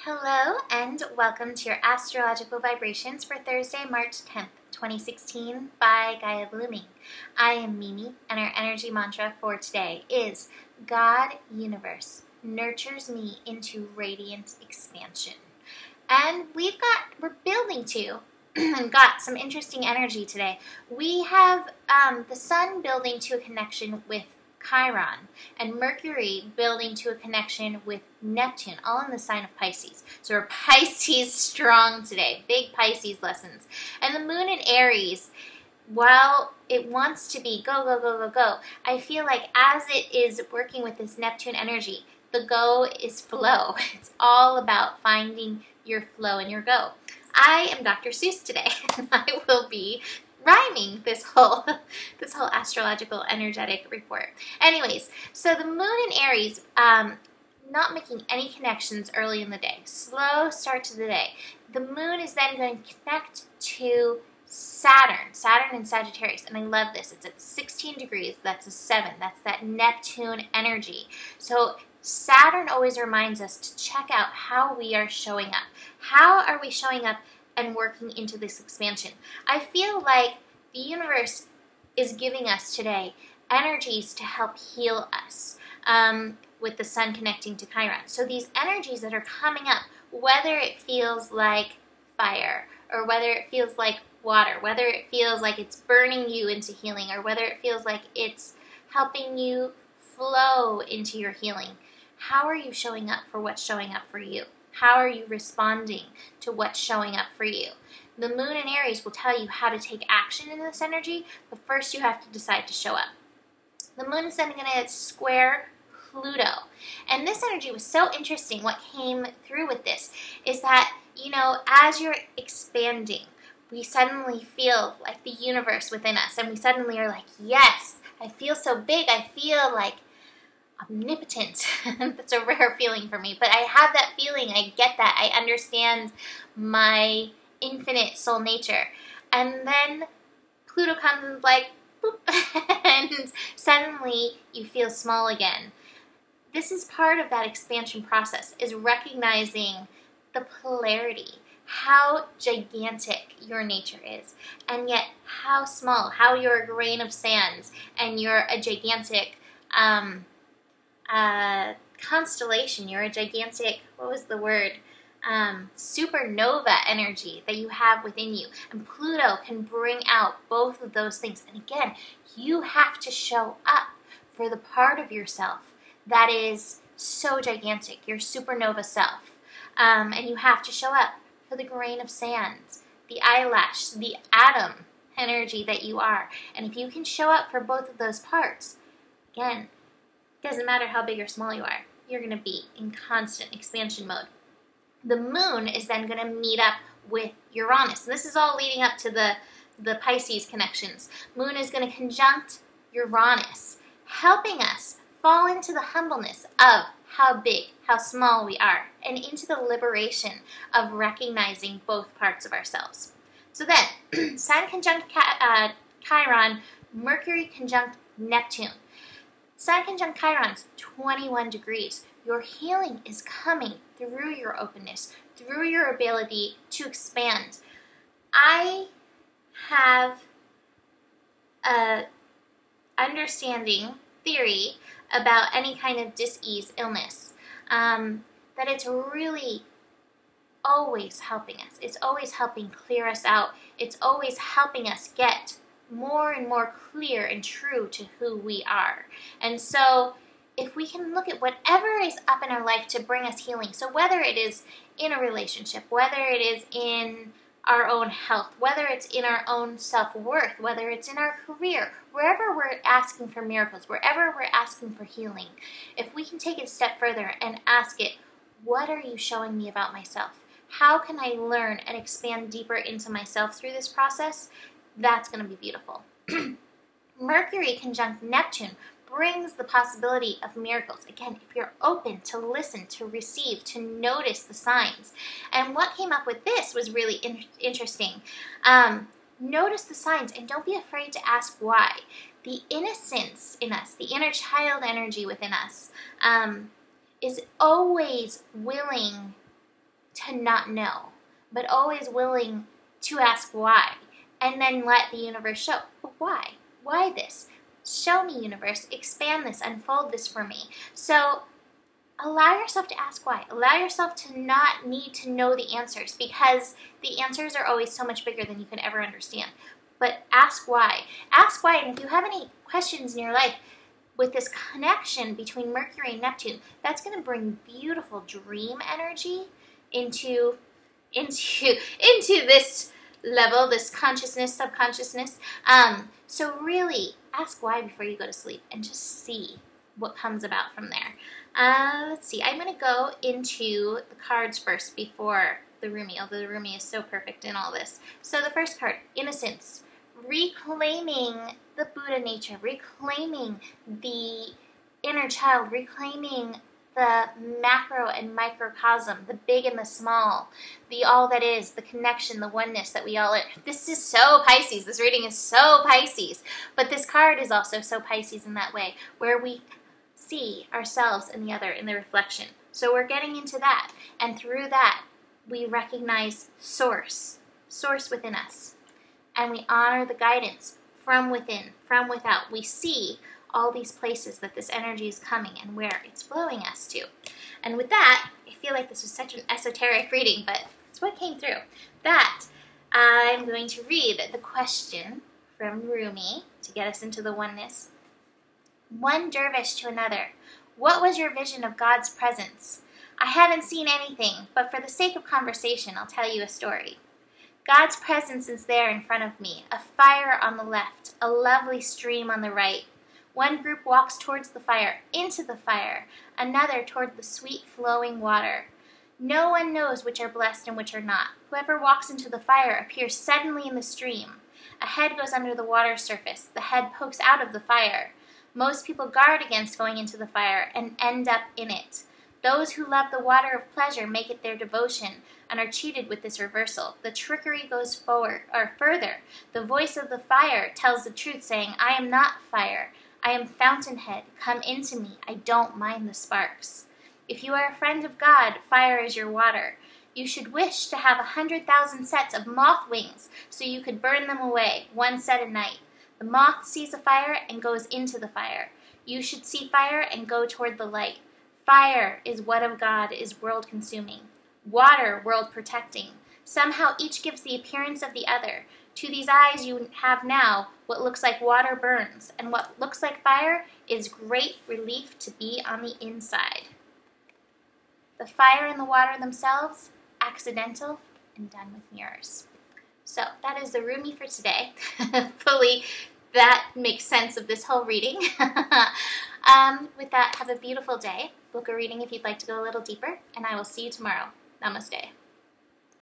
Hello and welcome to your astrological vibrations for Thursday, March 10th, 2016 by Gaia Blooming. I am Mimi and our energy mantra for today is God Universe nurtures me into radiant expansion. And we're building to and got some interesting energy today. We have the sun building to a connection with Chiron, and Mercury building to a connection with Neptune, all in the sign of Pisces. So we're Pisces strong today, big Pisces lessons. And the moon in Aries, while it wants to be go, go, go, go, go, I feel like as it is working with this Neptune energy, the go is flow. It's all about finding your flow and your go. I am Dr. Seuss today, and I will be rhyming this whole astrological energetic report. Anyways, so the moon in Aries, not making any connections early in the day. Slow start to the day. The moon is then going to connect to Saturn in Sagittarius, and I love this. It's at 16 degrees. That's a 7. That's that Neptune energy. So Saturn always reminds us to check out how we are showing up. How are we showing up and working into this expansion? I feel like the universe is giving us today energies to help heal us with the sun connecting to Chiron. So these energies that are coming up, whether it feels like fire or whether it feels like water, whether it feels like it's burning you into healing or whether it feels like it's helping you flow into your healing, how are you showing up for what's showing up for you? How are you responding to what's showing up for you? The moon in Aries will tell you how to take action in this energy, but first you have to decide to show up. The moon is then going to square Pluto. And this energy was so interesting. What came through with this is that, as you're expanding, we suddenly feel like the universe within us, and we suddenly are like, yes, I feel so big. I feel like omnipotent. That's a rare feeling for me, but I have that feeling. I get that. I understand my infinite soul nature. And then Pluto comes and is like, boop, and suddenly you feel small again. This is part of that expansion process, is recognizing the polarity, how gigantic your nature is, and yet how small, how you're a grain of sand, and you're a gigantic constellation. You're a gigantic, supernova energy that you have within you. And Pluto can bring out both of those things. And again, you have to show up for the part of yourself that is so gigantic, your supernova self. And you have to show up for the grain of sand, the eyelash, the atom energy that you are. And if you can show up for both of those parts, again, doesn't matter how big or small you are, you're going to be in constant expansion mode. The moon is then going to meet up with Uranus. And this is all leading up to the Pisces connections. Moon is going to conjunct Uranus, helping us fall into the humbleness of how big, how small we are, and into the liberation of recognizing both parts of ourselves. So then, Sun conjunct Chiron, Mercury conjunct Neptune. Sun conjunct Chiron's 21 degrees. Your healing is coming through your openness, through your ability to expand. I have a understanding theory about any kind of dis-ease illness, that it's really always helping us. It's always helping clear us out. It's always helping us get more and more clear and true to who we are. And so if we can look at whatever is up in our life to bring us healing, so whether it is in a relationship, whether it is in our own health, whether it's in our own self-worth, whether it's in our career, wherever we're asking for miracles, wherever we're asking for healing, if we can take it a step further and ask it, what are you showing me about myself? How can I learn and expand deeper into myself through this process? That's going to be beautiful. Mercury conjunct Neptune brings the possibility of miracles. Again, if you're open to listen, to receive, to notice the signs. And what came up with this was really interesting. Notice the signs and don't be afraid to ask why. The innocence in us, the inner child energy within us, is always willing to not know, but always willing to ask why, and then let the universe show. But why? Why this? Show me, universe. Expand this. Unfold this for me. So allow yourself to ask why. Allow yourself to not need to know the answers, because the answers are always so much bigger than you can ever understand. But ask why. Ask why, and if you have any questions in your life with this connection between Mercury and Neptune, that's going to bring beautiful dream energy into this level, this consciousness, subconsciousness. So really ask why before you go to sleep, and just see what comes about from there. Let's see. I'm going to go into the cards first before the Rumi, although the Rumi is so perfect in all this. So the first card, Innocence. Reclaiming the Buddha nature, reclaiming the inner child, reclaiming the macro and microcosm, the big and the small, the all that is, the connection, the oneness that we all are. This is so Pisces. This reading is so Pisces. But this card is also so Pisces in that way, where we see ourselves and the other in the reflection. So we're getting into that. And through that, we recognize source within us. And we honor the guidance from within, from without. We see all these places that this energy is coming and where it's flowing us to. And with that, I feel like this was such an esoteric reading, but it's what came through. That, I'm going to read the question from Rumi to get us into the oneness. One dervish to another, what was your vision of God's presence? I haven't seen anything, but for the sake of conversation, I'll tell you a story. God's presence is there in front of me, a fire on the left, a lovely stream on the right. One group walks towards the fire, into the fire, another toward the sweet flowing water. No one knows which are blessed and which are not. Whoever walks into the fire appears suddenly in the stream. A head goes under the water surface. The head pokes out of the fire. Most people guard against going into the fire and end up in it. Those who love the water of pleasure make it their devotion and are cheated with this reversal. The trickery goes forward or further. The voice of the fire tells the truth, saying, I am not fire. I am fountainhead. Come into me. I don't mind the sparks. If you are a friend of God, fire is your water. You should wish to have 100,000 sets of moth wings so you could burn them away, one set a night. The moth sees a fire and goes into the fire. You should see fire and go toward the light. Fire is what of God is world-consuming. Water, world-protecting. Somehow each gives the appearance of the other. To these eyes you have now, what looks like water burns, and what looks like fire is great relief to be on the inside. The fire and the water themselves, accidental and done with mirrors. So that is the Rumi for today. Hopefully that makes sense of this whole reading. With that, have a beautiful day. Book a reading if you'd like to go a little deeper, and I will see you tomorrow. Namaste.